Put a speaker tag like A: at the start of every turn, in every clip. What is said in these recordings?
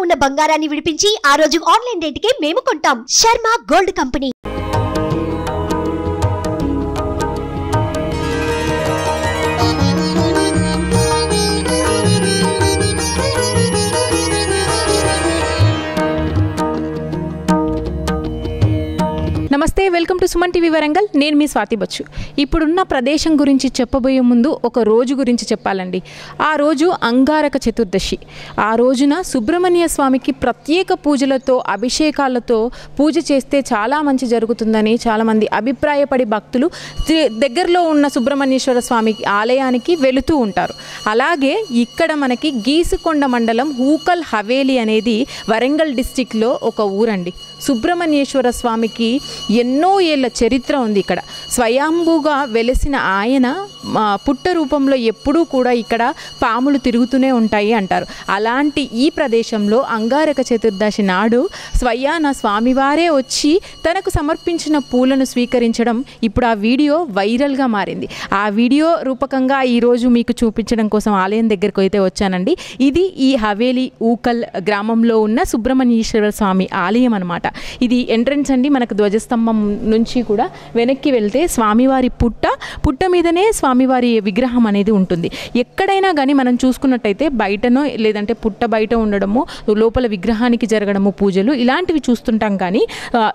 A: ఉన్న బంగారాన్ని విడిపించి ఆ రోజు ఆన్లైన్ రేటుకే మేము కొంటాం. Sharma gold company.
B: నమస్తే, welcome to Suman TV Warangal. నేను మీ స్వాతి బచ్చు. ఇప్పుడున్న ప్రదేశం గురించి చెప్పబోయే ముందు ఒక రోజు గురించి చెప్పాలండి. ఆ రోజు అంగారక చతుర్దశి. ఆ రోజున సుబ్రహ్మణ్య స్వామికి ప్రత్యేక పూజలతో అభిషేకాలతో పూజ చేస్తే చాలా మంచి జరుగుతుందని చాలామంది అభిప్రాయపడి భక్తులు దగ్గరలో ఉన్న సుబ్రహ్మణ్యేశ్వర స్వామి ఆలయానికి వెళుతూ ఉంటారు. అలాగే ఇక్కడ మనకి గీసుకొండ మండలం హూకల్ హవేలి అనేది వరంగల్ డిస్టిక్లో ఒక ఊరండి. సుబ్రహ్మణ్యేశ్వర స్వామికి ఎన్నో ఏళ్ళ చరిత్ర ఉంది. ఇక్కడ స్వయంభూగా వెలిసిన ఆయన పుట్ట రూపంలో ఎప్పుడూ కూడా ఇక్కడ పాములు తిరుగుతూనే ఉంటాయి అంటారు. అలాంటి ఈ ప్రదేశంలో అంగారక చతుర్దశి నాడు స్వయాన స్వామివారే వచ్చి తనకు సమర్పించిన పూలను స్వీకరించడం ఇప్పుడు ఆ వీడియో వైరల్గా మారింది. ఆ వీడియో రూపకంగా ఈరోజు మీకు చూపించడం కోసం ఆలయం దగ్గరకు అయితే వచ్చానండి. ఇది ఈ హవేలి ఊకల్ గ్రామంలో ఉన్న సుబ్రహ్మణ్యేశ్వర స్వామి ఆలయం అనమాట. ఇది ఎంట్రన్స్ అండి. మనకు ధ్వజస్తంభం నుంచి కూడా వెనక్కి వెళ్తే స్వామివారి పుట్ట మీదనే స్వామివారి విగ్రహం అనేది ఉంటుంది. ఎక్కడైనా కానీ మనం చూసుకున్నట్టయితే బయటనో లేదంటే పుట్ట బయట ఉండడము, లోపల విగ్రహానికి జరగడము పూజలు ఇలాంటివి చూస్తుంటాం. కానీ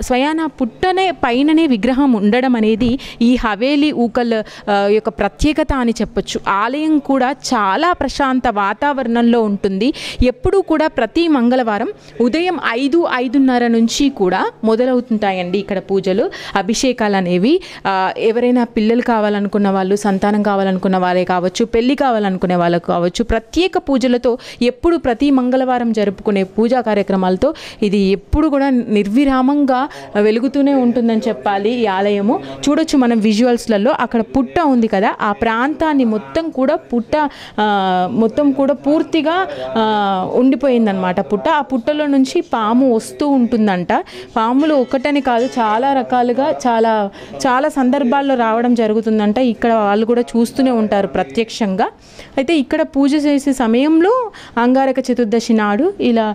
B: స్వయాన పుట్టనే పైననే విగ్రహం ఉండడం అనేది ఈ హవేలి ఊకల్ యొక్క ప్రత్యేకత అని చెప్పొచ్చు. ఆలయం కూడా చాలా ప్రశాంత వాతావరణంలో ఉంటుంది. ఎప్పుడూ కూడా ప్రతి మంగళవారం ఉదయం 5-5:30 నుంచి కూడా మొదలవుతుంటాయండి ఇక్కడ పూజలు, అభిషేకాలు అనేవి. ఎవరైనా పిల్లలు కావాలనుకున్న వాళ్ళు, సంతానం కావాలనుకున్న వాళ్ళే కావచ్చు, పెళ్లి కావాలనుకునే వాళ్ళకు కావచ్చు, ప్రత్యేక పూజలతో ఎప్పుడు ప్రతి మంగళవారం జరుపుకునే పూజా కార్యక్రమాలతో ఇది ఎప్పుడు కూడా నిర్విరామంగా వెలుగుతూనే ఉంటుందని చెప్పాలి. ఈ ఆలయము చూడొచ్చు మనం విజువల్స్లలో. అక్కడ పుట్ట ఉంది కదా, ఆ ప్రాంతాన్ని మొత్తం కూడా మొత్తం కూడా పూర్తిగా ఉండిపోయిందనమాట పుట్ట. ఆ పుట్టలో నుంచి పాము వస్తూ ఉంటుందంట. పాములు ఒక్కటని కాదు, చాలా రకాలుగా చాలా సందర్భాల్లో రావడం జరుగుతుందంట. ఇక్కడ వాళ్ళు కూడా చూస్తూనే ఉంటారు ప్రత్యక్షంగా. అయితే ఇక్కడ పూజ చేసే సమయంలో అంగారక చతుర్దశి నాడు ఇలా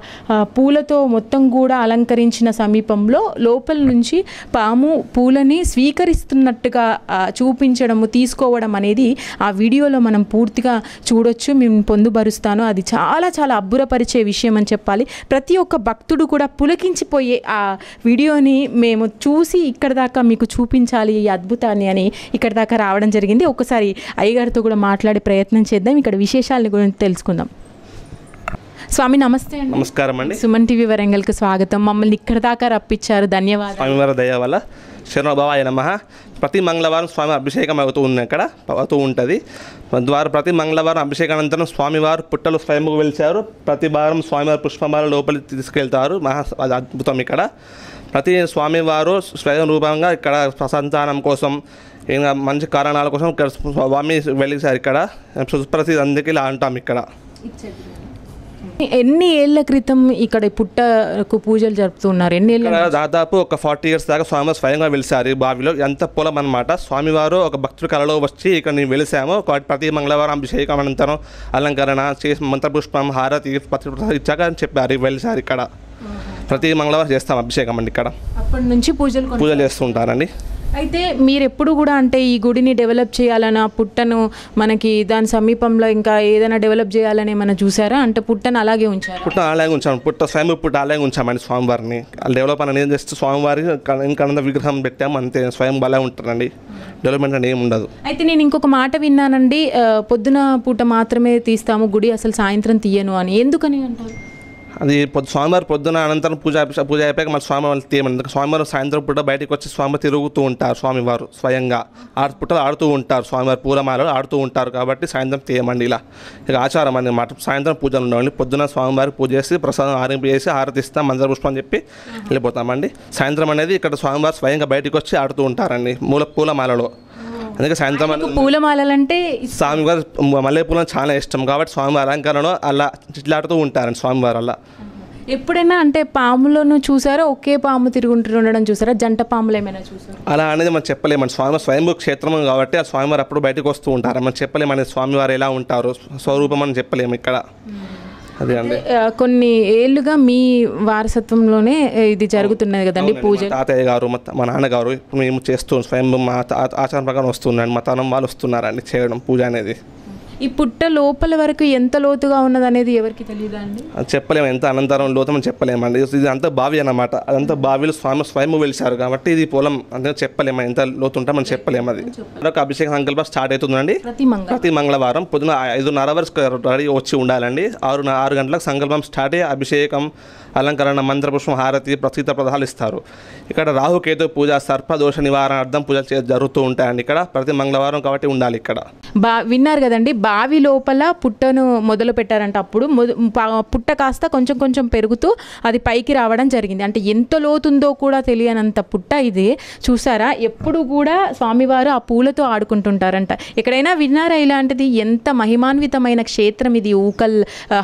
B: పూలతో మొత్తం కూడా అలంకరించిన సమీపంలో లోపల నుంచి పాము పూలని స్వీకరిస్తున్నట్టుగా చూపించడము, తీసుకోవడం అనేది ఆ వీడియోలో మనం పూర్తిగా చూడొచ్చు. మేము పొందుపరుస్తాను. అది చాలా చాలా అబ్బురపరిచే విషయం అని చెప్పాలి. ప్రతి ఒక్క భక్తుడు కూడా పులకించిపోయే ఆ వీడియోని మేము చూసి ఇక్కడ దాకా మీకు చూపించాలి ఈ అద్భుతాన్ని అని ఇక్కడ దాకా రావడం జరిగింది. ఒకసారి అయ్యగారితో కూడా మాట్లాడే ప్రయత్నం చేద్దాం. ఇక్కడ విశేషాల గురించి తెలుసుకుందాం. స్వామి నమస్తే అండి.
C: నమస్కారం అండి.
B: సుమన్ టీవీ వరంగల్కి స్వాగతం. మమ్మల్ని ఇక్కడ దాకా రప్పించారు, ధన్యవాదాలు.
C: స్వామివారి దయ వల్ల శరణభవాయ నమః. ప్రతి మంగళవారం స్వామి అభిషేకం అవుతూ ఉంటుంది. ప్రతి మంగళవారం అభిషేకానంతరం స్వామివారు పుట్టలు స్వయంగా వెలిచారు. ప్రతి వారం స్వామివారు పుష్పమాల లోపలికి తీసుకెళ్తారు. అది అద్భుతం. ఇక్కడ ప్రతి స్వామివారు స్వయం రూపంగా ఇక్కడ సంతానం కోసం, ఇంకా మంచి కారణాల కోసం ఇక్కడ స్వామి వెలిసారు. ఇక్కడ సుప్రసిద్ధి, అందుకే ఇలా అంటాం. ఇక్కడ
B: ఎన్ని ఏళ్ల క్రితం ఇక్కడ పుట్టకు పూజలు జరుపుతున్నారు? ఎన్ని ఏళ్ళ?
C: దాదాపు ఒక 40 years దాకా స్వామివారు స్వయంగా వెలిసారు ఈ బావిలో. ఎంత పొలం అనమాట. స్వామివారు ఒక భక్తుడి కళలో వచ్చి ఇక్కడ నేను వెలిసాము. ప్రతి మంగళవారం అభిషేకం అనంతరం అలంకరణ చేసి మంత్రపుష్పం హారతి ఇచ్చాక అని చెప్పారు. వెలిసారు. ఇక్కడ ప్రతి మంగళవారం చేస్తాం అభిషేకం అండి. ఇక్కడ
B: అప్పటి నుంచి పూజలు
C: చేస్తుంటారండి.
B: అయితే మీరు ఎప్పుడు కూడా అంటే ఈ గుడిని డెవలప్ చేయాలన్న పుట్టను మనకి దాని సమీపంలో ఇంకా ఏదైనా డెవలప్ చేయాలని మనం చూసారా? అంటే పుట్టను అలాగే ఉంచారు?
C: పుట్టను అలాగే ఉంచాము. స్వయం పుట్ట అలాగే ఉంచామండి. స్వామివారిని డెవలప్ అనేది ఏం చేస్తే స్వామివారి ఇంకా విగ్రహం పెట్టాము అంతే. స్వయం అలా ఉంటారండి. డెవలప్మెంట్ అనేది ఏమి ఉండదు.
B: అయితే నేను ఇంకొక మాట విన్నానండి, పొద్దున పూట మాత్రమే తీస్తాము గుడి, అసలు సాయంత్రం తీయను అని. ఎందుకని అంటారు?
C: అది స్వామివారు పొద్దున అనంతరం పూజ అయిపోయాక మన స్వామివారు తీయమని. స్వామివారు సాయంత్రం పూట బయటకు వచ్చి స్వామివారు తిరుగుతూ ఉంటారు. స్వామివారు స్వయంగా పుట్టలు ఆడుతూ ఉంటారు. స్వామివారు పూలమాలలు ఆడుతూ ఉంటారు కాబట్టి సాయంత్రం తీయమండి. ఇలా ఇక ఆచారం అన్నమాట. సాయంత్రం పూజలు ఉండవండి. పొద్దున స్వామివారికి పూజ చేసి ప్రసాదం ఆరింపు చేసి హారతిస్తాం, మంజర పుష్పం అని చెప్పి వెళ్ళిపోతామండి. సాయంత్రం అనేది ఇక్కడ స్వామివారు స్వయంగా బయటకు వచ్చి ఆడుతూ ఉంటారండి పూలమాలలో. అందుకే సాయంత్రం
B: పూలమాలంటే
C: స్వామివారు మల్లెపూలను చాలా ఇష్టం కాబట్టి స్వామివారి అలంకరణలో అలా చిట్లాడుతూ ఉంటారండి స్వామివారు. అలా
B: ఎప్పుడైనా అంటే పాములను చూసారా? ఒకే పాము తిరుగుంటూ ఉండడం చూసారా? జంట పాములు ఏమైనా చూసారా?
C: అలా అనేది మనం చెప్పలేమండి. స్వామివారు స్వయంభూ క్షేత్రం కాబట్టి ఆ స్వామివారు అప్పుడు బయటకు వస్తూ ఉంటారు. మనం చెప్పలేమని స్వామివారు ఎలా ఉంటారు స్వరూపం అని చెప్పలేము ఇక్కడ. అదే అండి.
B: కొన్ని ఏళ్ళుగా మీ వారసత్వంలోనే ఇది జరుగుతున్నది కదండి పూజ.
C: తాతయ్య గారు మా నాన్నగారు మేము చేస్తూ స్వయం మా ఆచారం ప్రకారం వస్తున్నారండి. మా తరం వాళ్ళు వస్తున్నారండి చేయడం పూజ అనేది.
B: ఈ పుట్ట లోపల వరకు ఎంత లోతుగా ఉన్నది అనేది ఎవరికి తెలియదా అండి?
C: అది చెప్పలేము, ఎంత అనంతరం లోతమని చెప్పలేమండి. ఇది అంతా బావి అన్నమాట. అదంతా బావిలో స్వయం వెలిచారు కాబట్టి ఇది పొలం అంటే చెప్పలేము ఎంత లోతు ఉంటా మనం చెప్పలేము. అది మరొక అభిషేక సంకల్పం స్టార్ట్ అవుతుందండి ప్రతి మంగళవారం పొద్దున 5:30 వరకు రెడీ వచ్చి ఉండాలండి. 6 గంటలకు సంకల్పం స్టార్ట్ అయ్యి అభిషేకం, అలంకరణ, మంత్రపుష్పం, హారతి, ప్రసిద్ధ ప్రదాలు ఇస్తారు. ఇక్కడ రాహుకేతు పూజ, సర్పదోష నివారణార్థం పూజలు జరుగుతూ ఉంటాయండి ఇక్కడ ప్రతి మంగళవారం కాబట్టి ఉండాలి ఇక్కడ.
B: విన్నారు కదండి, బావి లోపల పుట్టను మొదలు పెట్టారంట. అప్పుడు పుట్ట కాస్త కొంచెం కొంచెం పెరుగుతూ అది పైకి రావడం జరిగింది. అంటే ఎంత లోతుందో కూడా తెలియనంత పుట్ట ఇది. చూసారా, ఎప్పుడు కూడా స్వామివారు ఆ పూలతో ఆడుకుంటుంటారంట. ఎక్కడైనా విన్నారా ఇలాంటిది? ఎంత మహిమాన్వితమైన క్షేత్రం ఇది ఊకల్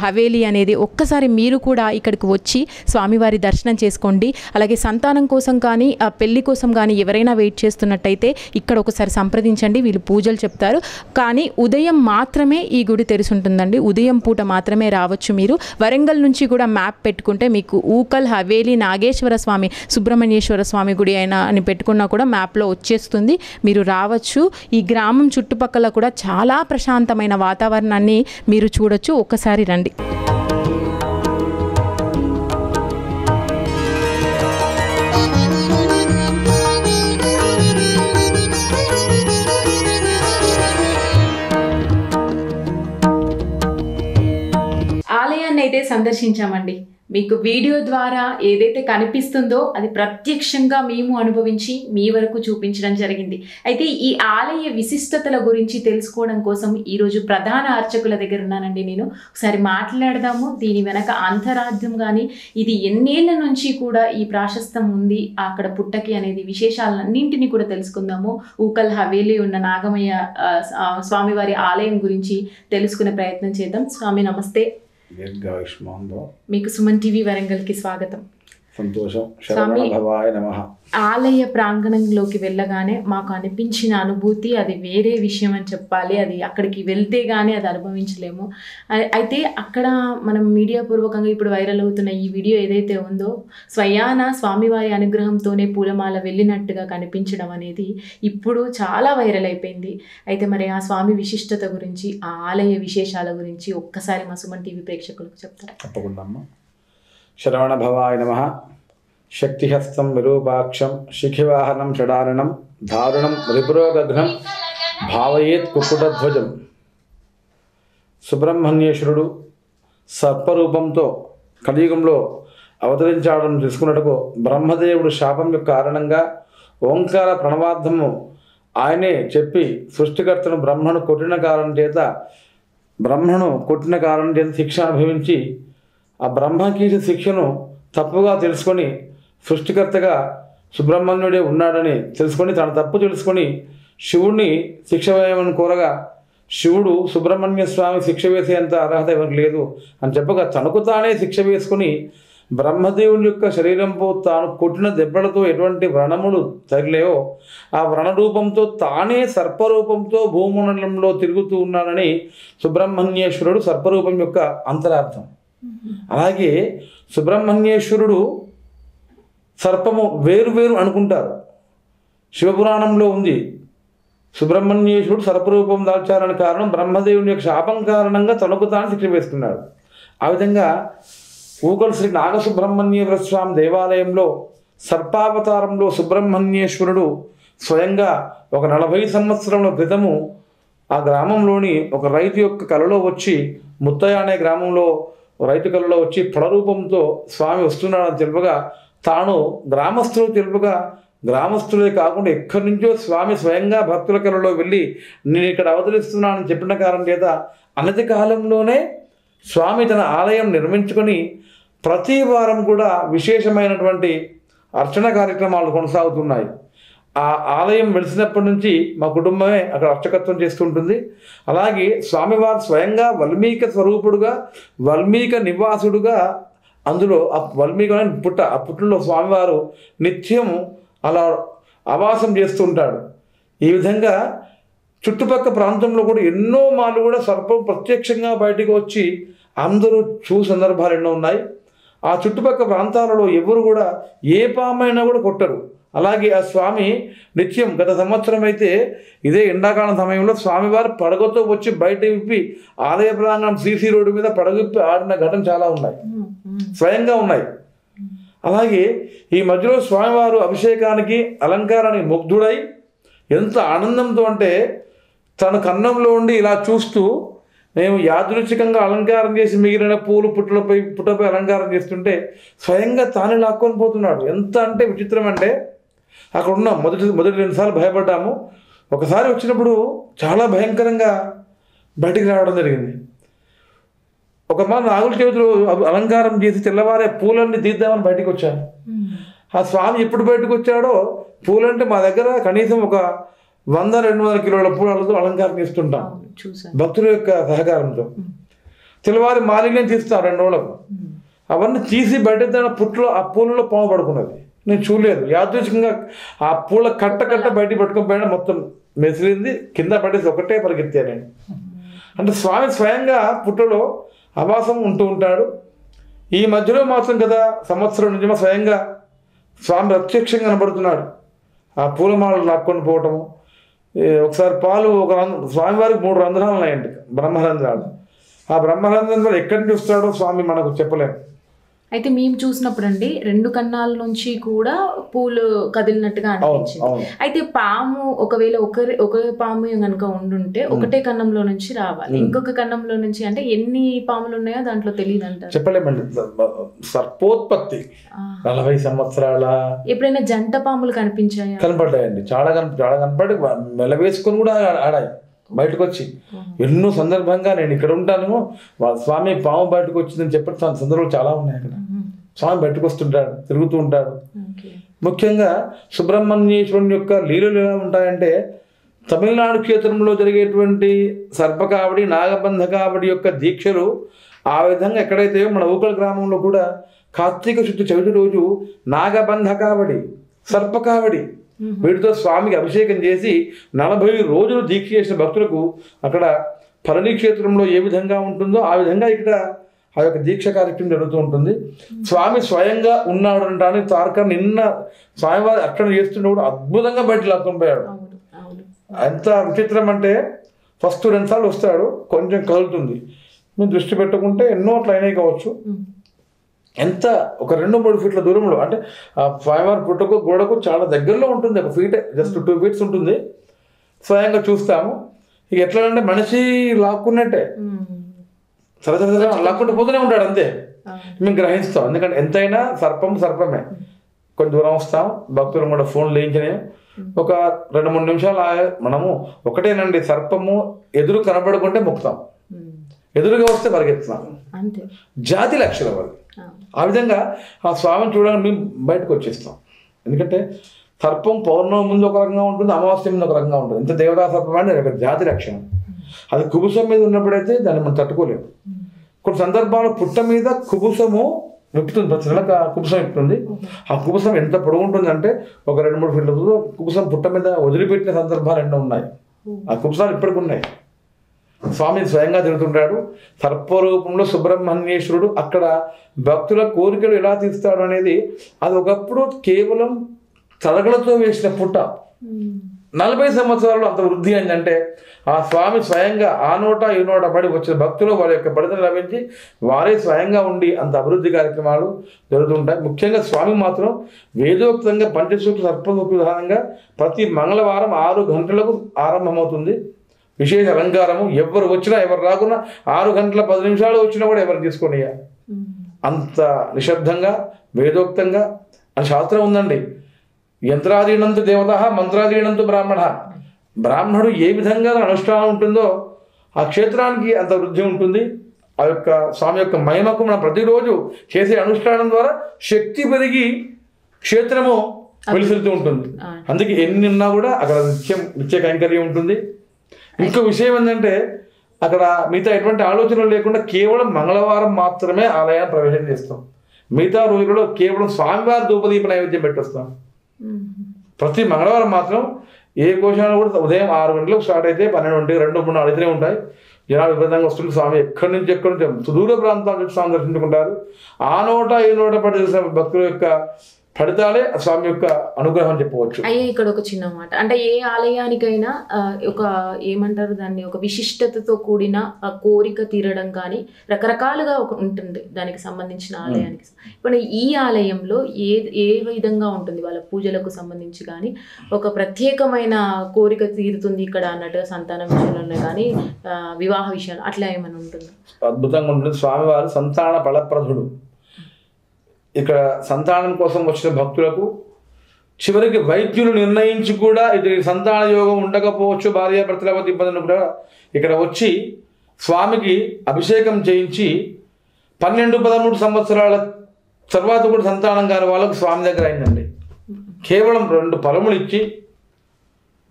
B: హవేలీ అనేది. ఒక్కసారి మీరు కూడా ఇక్కడికి వచ్చి స్వామివారి దర్శనం చేసుకోండి. అలాగే సంతానం కోసం కానీ పెళ్లి కోసం కానీ ఎవరైనా వెయిట్ చేస్తున్నట్టయితే ఇక్కడ ఒకసారి సంప్రదించండి, వీళ్ళు పూజలు చెప్తారు. కానీ ఉదయం మాత్రమే ఈ గుడి తెరిచి ఉంటుందండి. ఉదయం పూట మాత్రమే రావచ్చు మీరు. వరంగల్ నుంచి కూడా మ్యాప్ పెట్టుకుంటే మీకు ఊకల్ హవేలీ నాగేశ్వర స్వామి, సుబ్రహ్మణ్యేశ్వర స్వామి గుడి అయినా అని పెట్టుకున్నా కూడా మ్యాప్లో వచ్చేస్తుంది. మీరు రావచ్చు. ఈ గ్రామం చుట్టుపక్కల కూడా చాలా ప్రశాంతమైన వాతావరణాన్ని మీరు చూడొచ్చు. ఒక్కసారి రండి. ఆలయాన్ని అయితే సందర్శించామండి. మీకు వీడియో ద్వారా ఏదైతే కనిపిస్తుందో అది ప్రత్యక్షంగా మేము అనుభవించి మీ వరకు చూపించడం జరిగింది. అయితే ఈ ఆలయ విశిష్టతల గురించి తెలుసుకోవడం కోసం ఈరోజు ప్రధాన అర్చకుల దగ్గర ఉన్నానండి నేను. ఒకసారి మాట్లాడదాము. దీని వెనక అంతరార్థం కానీ ఇది ఎన్నేళ్ల నుంచి కూడా ఈ ప్రాశస్తం ఉంది అక్కడ పుట్టకి అనేది విశేషాలన్నింటినీ కూడా తెలుసుకుందాము. ఊకల్ హవేలీ ఉన్న నాగమయ్య స్వామివారి ఆలయం గురించి తెలుసుకునే ప్రయత్నం చేద్దాం. స్వామి నమస్తే. మీకు సుమన్ టీవీ వరంగల్కి స్వాగతం.
D: సంతోషం.
B: స్వామి,
D: నమః.
B: ఆలయ ప్రాంగణంలోకి వెళ్ళగానే మాకు అనిపించిన అనుభూతి అది వేరే విషయం అని చెప్పాలి. అది అక్కడికి వెళ్తే కానీ అది అనుభవించలేము. అయితే అక్కడ మనం మీడియా పూర్వకంగా ఇప్పుడు వైరల్ అవుతున్న ఈ వీడియో ఏదైతే ఉందో స్వయాన స్వామివారి అనుగ్రహంతోనే పూలమాల వెళ్ళినట్టుగా కనిపించడం అనేది ఇప్పుడు చాలా వైరల్ అయిపోయింది. అయితే మరి ఆ స్వామి విశిష్టత గురించి, ఆ ఆలయ విశేషాల గురించి ఒక్కసారి మా సుమన్ టీవీ ప్రేక్షకులకు చెప్తారా?
D: తప్పకుండా అమ్మ. శరవణ భవాయ నమః. శక్తిహస్తం విరూపాక్షం శిఖివాహనం షడారణం దారుణం రిపురోగఘ్నం భావయేత్ కుక్కుటధ్వజం. సుబ్రహ్మణ్యేశ్వరుడు సర్పరూపంతో కలియుగంలో అవతరించాడని తెలుసుకున్నట్టుకు బ్రహ్మదేవుడు శాపం యొక్క కారణంగా ఓంకార ప్రణవార్థము ఆయనే చెప్పి సృష్టికర్తను బ్రహ్మను కొట్టిన కారణం చేత శిక్ష అనుభవించి ఆ బ్రహ్మకీర్తి శిక్షను తప్పుగా తెలుసుకొని సృష్టికర్తగా సుబ్రహ్మణ్యుడే ఉన్నాడని తెలుసుకొని తన తప్పు తెలుసుకొని శివుడిని శిక్ష వేయమని కోరగా శివుడు సుబ్రహ్మణ్య స్వామి శిక్ష వేసేంత అర్హత ఎవరికి లేదు అని చెప్పగా తనకు తానే శిక్ష వేసుకొని బ్రహ్మదేవుని యొక్క శరీరంపై తాను కొట్టిన దెబ్బలతో ఎటువంటి వ్రణములు తగిలేవో ఆ వ్రణ రూపంతో తానే సర్పరూపంతో భూమండలంలో తిరుగుతూ ఉన్నాడని సుబ్రహ్మణ్యేశ్వరుడు సర్పరూపం యొక్క అంతరార్థం. అలాగే సుబ్రహ్మణ్యేశ్వరుడు సర్పము వేరు అనుకుంటారు. శివపురాణంలో ఉంది సుబ్రహ్మణ్యేశ్వరుడు సర్పరూపం దాల్చారని కారణం బ్రహ్మదేవుని యొక్క శాపం కారణంగా తనకు తాను శిక్ష వేసుకున్నాడు. ఆ విధంగా ఊకల్ శ్రీ నాగసుబ్రహ్మణ్యేశ్వర స్వామి దేవాలయంలో సర్పావతారంలో సుబ్రహ్మణ్యేశ్వరుడు స్వయంగా ఒక 40 సంవత్సరముల క్రితము ఆ గ్రామంలోని ఒక రైతు యొక్క కలలో వచ్చి, ముత్తయ్య అనే గ్రామంలో రైతు కలలో వచ్చి ఫలరూపంతో స్వామి వస్తున్నాడని తెలుపగా తాను గ్రామస్తులు తెలుపగా గ్రామస్తులే కాకుండా ఎక్కడి నుంచో స్వామి స్వయంగా భక్తుల కలలో వెళ్ళి నేను ఇక్కడ అవతరిస్తున్నానని చెప్పిన కారణం చేత అనతి కాలంలోనే స్వామి తన ఆలయం నిర్మించుకొని ప్రతి వారం కూడా విశేషమైనటువంటి అర్చన కార్యక్రమాలు కొనసాగుతున్నాయి. ఆ ఆలయం వెలిసినప్పటి నుంచి మా కుటుంబమే అక్కడ అర్చకత్వం చేస్తుంటుంది. అలాగే స్వామివారు స్వయంగా వల్మీక స్వరూపుడుగా వల్మీక నివాసుడుగా అందులో ఆ వల్మీక పుట్ట, ఆ పుట్టలో స్వామివారు నిత్యం అలా ఆవాసం చేస్తుంటాడు. ఈ విధంగా చుట్టుపక్కల ప్రాంతంలో కూడా ఎన్నో మార్లు కూడా సర్పం ప్రత్యక్షంగా బయటకు వచ్చి అందరూ సందర్భాలు ఎన్నో ఉన్నాయి. ఆ చుట్టుపక్కల ప్రాంతాలలో ఎవరు కూడా ఏ పామైనా కూడా కొట్టరు. అలాగే ఆ స్వామి నిత్యం గత సంవత్సరం అయితే ఇదే ఎండాకాలం సమయంలో స్వామివారు పడగతో వచ్చి బయట విప్పి ఆలయ ప్రాంగణం సీసీ రోడ్డు మీద పడగ విప్పి ఆడిన ఘటన చాలా ఉన్నాయి, స్వయంగా ఉన్నాయి. అలాగే ఈ మధ్యలో స్వామివారు అభిషేకానికి అలంకారానికి ముగ్ధుడై ఎంత ఆనందంతో అంటే తన కన్నంలో ఉండి ఇలా చూస్తూ మేము యాదృచ్ఛికంగా అలంకారం చేసి మిగిలిన పూలు పుట్టపై అలంకారం చేస్తుంటే స్వయంగా తానే లాక్కొని పోతున్నాడు. ఎంత అంటే విచిత్రం అంటే అక్కడ ఉన్నాం. మొదటి 2 సార్లు భయపడ్డాము. ఒకసారి వచ్చినప్పుడు చాలా భయంకరంగా బయటికి రావడం జరిగింది. ఒక మా నాగుల చేతులు అలంకారం చేసి తెల్లవారే పూలన్నీ తీద్దామని బయటకు వచ్చాను. ఆ స్వామి ఎప్పుడు బయటకు వచ్చాడో పూలంటే మా దగ్గర కనీసం ఒక 100-200 కిలోల పూలతో అలంకారం చేస్తుంటాం భక్తుల యొక్క సహకారంతో. తెల్లవారి మాలిన్యం తీస్తాం 2 రోజులకు. అవన్నీ తీసి బయట పుట్లో ఆ పూలలో పాము పడుకున్నది. నేను చూడలేదు. యాదృచ్ఛికంగా ఆ పూల కట్ట బయట పట్టుకొని పోయినా మొత్తం మెసిలింది, కింద పడేసి ఒకటే పరిగెత్తాను నేను. అంటే స్వామి స్వయంగా పుట్టలో ఆవాసం ఉంటూ ఉంటాడు. ఈ మధ్యలో మాత్రం కదా సంవత్సరం నుంచి స్వయంగా స్వామి ప్రత్యక్షంగా కనబడుతున్నాడు. ఆ పూలమాలలు లాక్కొని పోవటము. ఒకసారి పాలు స్వామివారికి 3 రంధ్రాలు ఉన్నాయండి, బ్రహ్మరంధ్రాలు. ఆ బ్రహ్మరంధ్రం ద్వారా ఎక్కడి నుంచి వస్తాడో స్వామి మనకు చెప్పలేము.
B: అయితే మేము చూసినప్పుడు అండి 2 కన్నాల నుంచి కూడా పూలు కదిలినట్టుగా అనిపించింది. అయితే పాము ఒకవేళ ఒక పాము కనుక ఉండుంటే ఒకటే కన్నంలో నుంచి రావాలి, ఇంకొక కన్నంలో నుంచి అంటే ఎన్ని పాములు ఉన్నాయో దాంట్లో తెలియదు అంటారు.
D: చెప్పలేమండి. సర్పోత్పత్తి 40 సంవత్సరాల
B: ఎప్పుడైనా జంట పాములు కనిపించాయా?
D: కనపడ్డాయండి. చాలా కనపడి మెలవేసుకొని కూడా ఆడాయి బయటకు వచ్చి. ఎన్నో సందర్భంగా నేను ఇక్కడ ఉంటాను, వాళ్ళ స్వామి పాము బయటకు వచ్చిందని చెప్పి సందర్భాలు చాలా ఉన్నాయి. అక్కడ స్వామి బయటకు వస్తుంటాడు, తిరుగుతూ ఉంటాడు. ముఖ్యంగా సుబ్రహ్మణ్యేశ్వరుని యొక్క లీలలు ఎలా ఉంటాయంటే తమిళనాడు క్షేత్రంలో జరిగేటువంటి సర్పకావడి నాగబంధ కావడి యొక్క దీక్షలు ఆ విధంగా ఎక్కడైతే మన ఊకల గ్రామంలో కూడా కార్తీక శుద్ధ చవితి రోజు నాగబంధ కావడి సర్పకావడి వీటితో స్వామికి అభిషేకం చేసి 40 రోజులు దీక్ష చేసిన భక్తులకు అక్కడ పళని క్షేత్రంలో ఏ విధంగా ఉంటుందో ఆ విధంగా ఇక్కడ ఆ యొక్క దీక్ష కార్యక్రమం జరుగుతూ ఉంటుంది. స్వామి స్వయంగా ఉన్నాడు అంటానికి తారక నిన్న స్వామివారి అర్చన చేస్తుంటే కూడా అద్భుతంగా బయట లాక్కొని పోయాడు. ఎంత విచిత్రం అంటే ఫస్ట్ 2 సార్లు వస్తాడు, కొంచెం కదులుతుంది. మీరు దృష్టి పెట్టుకుంటే ఎన్నో అట్లా అయినాయి కావచ్చు. ఎంత ఒక 2-3 ఫీట్ల దూరంలో అంటే ఆ స్వామివారి పుట్టకు గోడకు చాలా దగ్గరలో ఉంటుంది. 1 ఫీట్ జస్ట్ 2 ఫీట్స్ ఉంటుంది. స్వయంగా చూస్తాము. ఇక ఎట్లా అంటే మనిషి లాక్కున్నట్టే సరసరగా లాక్కుంటూ పోతూనే ఉంటాడు. అంతే మేము గ్రహిస్తాం. ఎందుకంటే ఎంతైనా సర్పమే. కొంచెం దూరం వస్తాం, భక్తులు కూడా ఫోన్ లేయించినాయి. ఒక 2-3 నిమిషాలు మనము ఒకటేనండి, సర్పము ఎదురు కనబడుకుంటే మొక్కుతాం, ఎదురుగా వస్తే పరిగెత్తుతాం. జాతి లక్షణం అది. ఆ విధంగా ఆ స్వామిని చూడడానికి మేము బయటకు వచ్చేస్తాం. ఎందుకంటే సర్పం పౌర్ణమి ముందు ఒక రకంగా ఉంటుంది, అమావాస్య ముందు ఒక రకంగా ఉంటుంది. ఇంత దేవతా సర్పం అంటే ఒక జాతి లక్షణం. అది కుబుసం మీద ఉన్నప్పుడైతే దాన్ని మనం తట్టుకోలేము. కొన్ని సందర్భాల్లో పుట్ట మీద కుబుసము విప్పుతుంది, ప్రతి నెలకు ఆ కుబుసం విప్పుతుంది. ఆ కుబుసం ఎంత పొడవు ఉంటుందంటే ఒక 2-3 ఫీట్ల కుబుసం పుట్ట మీద వదిలిపెట్టిన సందర్భాలు ఎన్నో ఉన్నాయి. ఆ కుబుసాలు ఇప్పటికి ఉన్నాయి. స్వామి స్వయంగా తిరుగుతుంటాడు. సర్పరూపంలో సుబ్రహ్మణ్యేశ్వరుడు అక్కడ భక్తుల కోరికలు ఎలా తీస్తాడు అనేది అది ఒకప్పుడు కేవలం తలగలతో వేసిన పుట్ట 40 సంవత్సరాలు అంత వృద్ధి అయిందంటే ఆ స్వామి స్వయంగా ఆ నోట ఈ నోట పడి వచ్చిన భక్తులు వారి యొక్క పడితను లభించి వారే స్వయంగా ఉండి అంత అభివృద్ధి కార్యక్రమాలు జరుగుతుంటాయి. ముఖ్యంగా స్వామి మాత్రం వేదోక్తంగా పంచసూత్ర సర్పసూత్ర విధానంగా ప్రతి మంగళవారం 6 గంటలకు ఆరంభమవుతుంది. విశేష అలంకారము. ఎవరు వచ్చినా ఎవరు రాకున్నా 6 గంటల 10 నిమిషాలు వచ్చినా కూడా ఎవరు తీసుకొని అంత నిశ్శబ్దంగా వేదోక్తంగా అని శాస్త్రం ఉందండి. యంత్రాధీనంతు దేవత మంత్రాధీనంతు బ్రాహ్మణ. బ్రాహ్మణుడు ఏ విధంగా అనుష్ఠానం ఉంటుందో ఆ క్షేత్రానికి అంత వృద్ధి ఉంటుంది. ఆ యొక్క స్వామి యొక్క మహిమకు మనం ప్రతిరోజు చేసే అనుష్ఠానం ద్వారా శక్తి పెరిగి క్షేత్రము వెలుసులుతూ ఉంటుంది. అందుకే ఎన్ని ఉన్నా కూడా అక్కడ నిత్య కైంకర్యం ఉంటుంది. ఇంకో విషయం ఏంటంటే అక్కడ మిగతా ఎటువంటి ఆలోచనలు లేకుండా కేవలం మంగళవారం మాత్రమే ఆలయాన్ని ప్రవేశం చేస్తాం. మిగతా రోజులలో కేవలం స్వామివారి ధూపదీప నైవేద్యం పెట్టొస్తాం. ప్రతి మంగళవారం మాత్రం ఏ కోశాలు కూడా ఉదయం 6 గంటలకు స్టార్ట్ అయితే 12 గంటలకు 2, 3 అడుగుతూనే ఉంటాయి. జనాలు విపరీతంగా వస్తుంది. స్వామి ఎక్కడి నుంచి సుదూర ప్రాంతాల స్వామి దర్శించుకుంటారు. ఆ నోట ఈ నోట పడి తెలిసిన భక్తుల యొక్క ఫలితాలే స్వామి యొక్క అనుగ్రహం అని చెప్పవచ్చు.
B: అయ్యే ఇక్కడ ఒక చిన్న మాట, అంటే ఏ ఆలయానికైనా ఒక ఏమంటారు దాన్ని, ఒక విశిష్టతతో కూడిన కోరిక తీరడం కానీ రకరకాలుగా ఉంటుంది దానికి సంబంధించిన ఆలయానికి. ఇప్పుడు ఈ ఆలయంలో ఏ విధంగా ఉంటుంది వాళ్ళ పూజలకు సంబంధించి కానీ, ఒక ప్రత్యేకమైన కోరిక తీరుతుంది ఇక్కడ అన్నట్టుగా సంతానం విషయంలో కానీ వివాహ విషయాలు అట్లా ఏమైనా ఉంటుంది?
D: అద్భుతంగా ఉంటుంది. స్వామివారు సంతాన ఫలప్రదుడు. ఇక్కడ సంతానం కోసం వచ్చిన భక్తులకు చివరికి వైద్యులు నిర్ణయించి కూడా ఇది సంతాన యోగం ఉండకపోవచ్చు, భార్యాభర్తల మధ్య ఇబ్బందులు కూడా ఇక్కడ వచ్చి స్వామికి అభిషేకం చేయించి 12-13 సంవత్సరాల తర్వాత కూడా సంతానం కాని వాళ్ళకు స్వామి దగ్గర అయిందండి. కేవలం 2 ఫలములు ఇచ్చి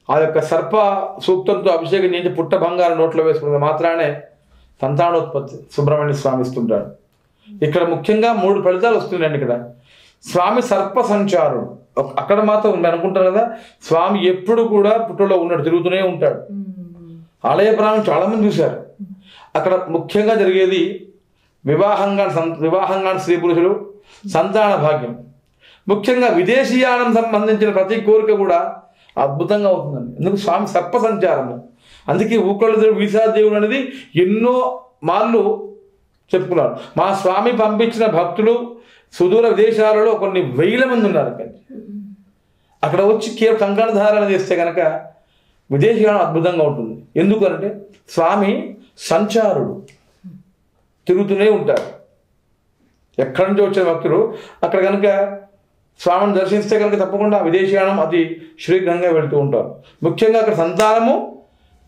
D: ఆ యొక్క సర్ప సూక్తంతో అభిషేకం చేయించి పుట్ట బంగారు నోట్లో వేసుకున్నది మాత్రానే సంతానోత్పత్తి సుబ్రహ్మణ్య స్వామి ఇస్తుంటాడు. ఇక్కడ ముఖ్యంగా 3 ఫలితాలు వస్తున్నాయండి. ఇక్కడ స్వామి సర్ప సంచారుడు. అక్కడ మాత్రం అనుకుంటారు కదా, స్వామి ఎప్పుడు కూడా పుట్టలో ఉన్నాడు, తిరుగుతూనే ఉంటాడు. ఆలయ ప్రాణం చాలా మంది చూశారు. అక్కడ ముఖ్యంగా జరిగేది వివాహంగా స్త్రీ పురుషులు సంతాన భాగ్యం. ముఖ్యంగా విదేశీయానం సంబంధించిన ప్రతి కోరిక కూడా అద్భుతంగా అవుతుందండి. ఎందుకు స్వామి సర్ప సంచారము. అందుకే ఊకళ్ళు వీసాదేవుడు అనేది ఎన్నో మార్లు చెప్పుకున్నారు. మా స్వామి పంపించిన భక్తులు సుదూర విదేశాలలో కొన్ని 1000 మంది ఉన్నారు. అక్కడ వచ్చి కేవలం కంకణ ధారణ చేస్తే కనుక విదేశీయానం అద్భుతంగా ఉంటుంది. ఎందుకంటే స్వామి సంచారుడు, తిరుగుతూనే ఉంటారు. ఎక్కడి నుంచి వచ్చిన భక్తులు అక్కడ కనుక స్వామిని దర్శిస్తే కనుక తప్పకుండా విదేశీయానం అతి శీఘ్రంగా వెళుతూ ఉంటారు. ముఖ్యంగా అక్కడ సంతానము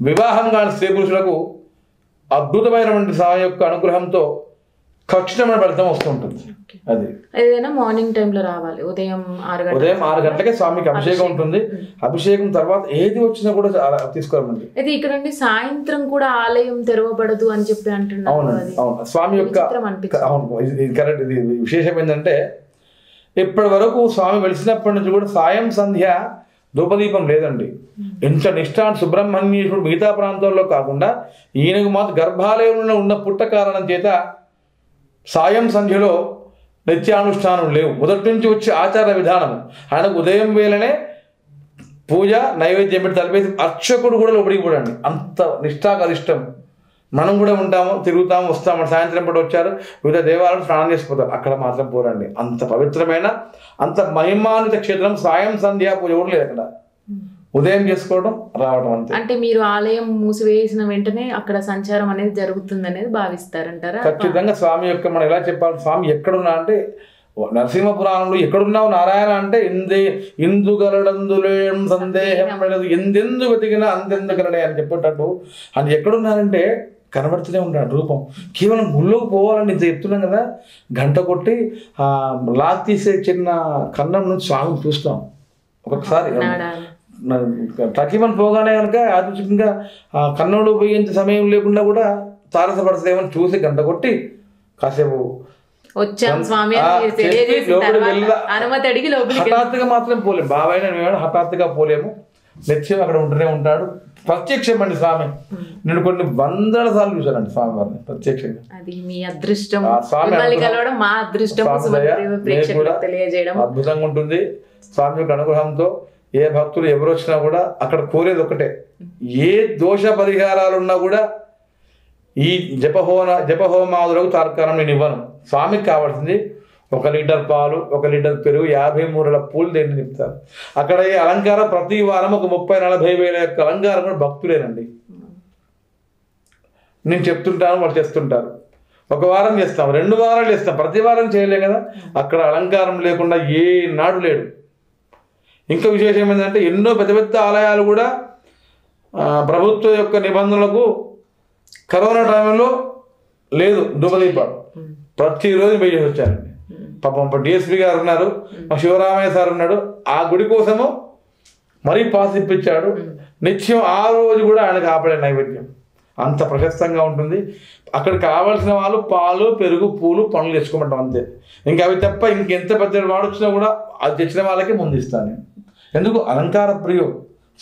D: వివాహం కాని స్త్రీ పురుషులకు అద్భుతమైనటువంటి స్వామి యొక్క అనుగ్రహంతో ఖచ్చితమైన ఫలితం వస్తుంటుంది. అది
B: ఏదైనా మార్నింగ్ టైంలో రావాలి. ఉదయం
D: 6 గంటలకే స్వామికి అభిషేకం ఉంటుంది. అభిషేకం తర్వాత ఏది వచ్చినా కూడా తీసుకోవాలండి.
B: అయితే ఇక్కడ సాయంత్రం కూడా ఆలయం తెరవబడదు అని చెప్పి అంటున్నారు.
D: అవును, స్వామి యొక్క కరెక్ట్. ఇది విశేషం ఏంటంటే ఇప్పటి వరకు స్వామి వెలిసినప్పటి నుంచి కూడా సాయం సంధ్య ధూపదీపం లేదండి. ఎంత నిష్ఠాన్ సుబ్రహ్మణ్యేశ్వరుడు మిగతా ప్రాంతాల్లో కాకుండా ఈయనకు మాత్రం గర్భాలయంలో ఉన్న పుట్ట కారణం చేత సాయం సంధ్యలో నిత్యానుష్ఠానం లేవు. మొదటి నుంచి వచ్చే ఆచార విధానం ఆయనకు ఉదయం వేళనే పూజ నైవేద్యం పెట్టి తలపేసి అర్చకుడు కూడా లోపలికి కూడండి. అంత నిష్ఠాగరిష్టం. మనం కూడా ఉంటాము, తిరుగుతాము, వస్తాము. సాయంత్రం పూట వచ్చారు, వివిధ దేవాలయాలు స్నానం చేసిపోతారు. అక్కడ మాత్రం పోరండి. అంత పవిత్రమైన అంత మహిమాన్విత క్షేత్రం. సాయం సంధ్యా పూజ కూడా లేదు అక్కడ. ఉదయం చేసుకోవడం, రావడం అంతే.
B: అంటే మీరు ఆలయం మూసివేసిన వెంటనే అక్కడ సంచారం అనేది జరుగుతుంది అనేది భావిస్తారంటారా?
D: ఖచ్చితంగా. స్వామి యొక్క మనం ఎలా చెప్పాలి, స్వామి ఎక్కడున్నా అంటే నరసింహ పురాణంలో ఎక్కడున్నావు నారాయణ అంటే ఇందుగలడందులేం సందేహం లేదు, ఎందెందు వెతికినా అంతెందుకలడే అని చెప్పేటట్టు అని ఎక్కడున్నారంటే కనబడుతూనే ఉన్నాడు రూపం. కేవలం గుళ్ళోకి పోవాలని ఇంత చెప్తున్నాం కదా, గంట కొట్టి లాక్ తీసే చిన్న కన్నం నుంచి స్వామిని చూస్తాం. ఒక్కొక్కసారి టకీమని పోగానే కనుక ఆలోచనగా కన్నుడు పోయేంత సమయం లేకుండా కూడా తారసపడతామని చూసి గంట కొట్టి కాసేపు హఠాత్తుగా మాత్రం పోలేము. బాబాయ్ మేము హఠాత్తుగా పోలేము. నిత్యం అక్కడ ఉంటూనే ఉంటాడు. ప్రత్యక్షం అండి స్వామి. నేను కొన్ని 100 సార్లు చూశానండి స్వామి వారిని ప్రత్యక్షంగా. అద్భుతంగా ఉంటుంది. స్వామి యొక్క అనుగ్రహంతో ఏ భక్తులు ఎవరు వచ్చినా కూడా అక్కడ కోరేది ఒకటే, ఏ దోష పరిహారాలు ఉన్నా కూడా ఈ జపహోమాదులకు తార్కాణం నేను ఇవ్వను. స్వామికి కావాల్సింది 1 లీటర్ పాలు, 1 లీటర్ పెరుగు, 50 మూరల పూలు దేన్ని చెప్తారు. అక్కడ ఈ అలంకారం ప్రతి వారం ఒక 30-40 వేల యొక్క అలంకారం కూడా భక్తులేనండి. నేను చెప్తుంటాను, వాళ్ళు చేస్తుంటారు. 1 వారం చేస్తాం, 2 వారాలు చేస్తాం, ప్రతి వారం చేయలేం కదా. అక్కడ అలంకారం లేకుండా ఏ నాడు లేడు. ఇంకా విశేషం ఏంటంటే ఎన్నో పెద్ద పెద్ద ఆలయాలు కూడా ప్రభుత్వ యొక్క నిబంధనలకు కరోనా టైంలో లేదు ధూపదీపాలు. ప్రతిరోజు బయట వచ్చారండి. పాపం డిఎస్పీ గారు ఉన్నారు, మా శివరామయ్య సార్ ఉన్నాడు. ఆ గుడి కోసము మరీ పాస్ ఇప్పించాడు. నిత్యం ఆ రోజు కూడా ఆయనకు ఆపడే నైవేద్యం అంత ప్రశస్తంగా ఉంటుంది. అక్కడ కావాల్సిన వాళ్ళు పాలు, పెరుగు, పూలు, పండ్లు తెచ్చుకోమంటాం అంతే. ఇంకా అవి తప్ప ఇంకెంత పెద్ద వాడు వచ్చినా కూడా అది తెచ్చిన వాళ్ళకే ముందు ఇస్తాను నేను. ఎందుకు? అలంకార ప్రియం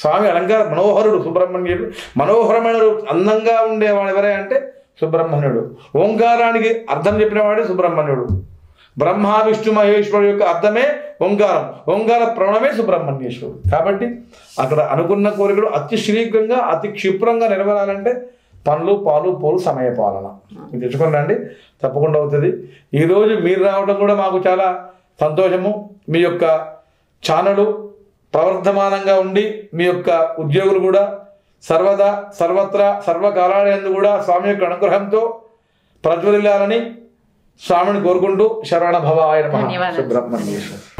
D: స్వామి అలంకార మనోహరుడు సుబ్రహ్మణ్యుడు. మనోహరమైన అందంగా ఉండేవాడు ఎవరే అంటే సుబ్రహ్మణ్యుడు. ఓంకారానికి అర్థం చెప్పినవాడే సుబ్రహ్మణ్యుడు. బ్రహ్మ విష్ణు మహేశ్వరుడు యొక్క అర్థమే ఓంకారం. ఓంకార ప్రణమే సుబ్రహ్మణ్యేశ్వరుడు. కాబట్టి అక్కడ అనుకున్న కోరికలు అతి శీఘ్రంగా అతి క్షిప్రంగా నెరవేరాలంటే పండ్లు పాలు పోలు సమయ పాలన ఇది తెచ్చుకోండి, తప్పకుండా అవుతుంది. ఈరోజు మీరు రావడం కూడా మాకు చాలా సంతోషము. మీ యొక్క ఛానలు ప్రవర్ధమానంగా ఉండి మీ యొక్క ఉద్యోగులు కూడా సర్వదా సర్వత్రా సర్వకాలాలందు కూడా స్వామి యొక్క అనుగ్రహంతో ప్రజ్వలిల్లాలని స్వామిని కోరుకుంటూ శరవణ భవాయ నమః. సుబ్రహ్మణ్యేశ్వర.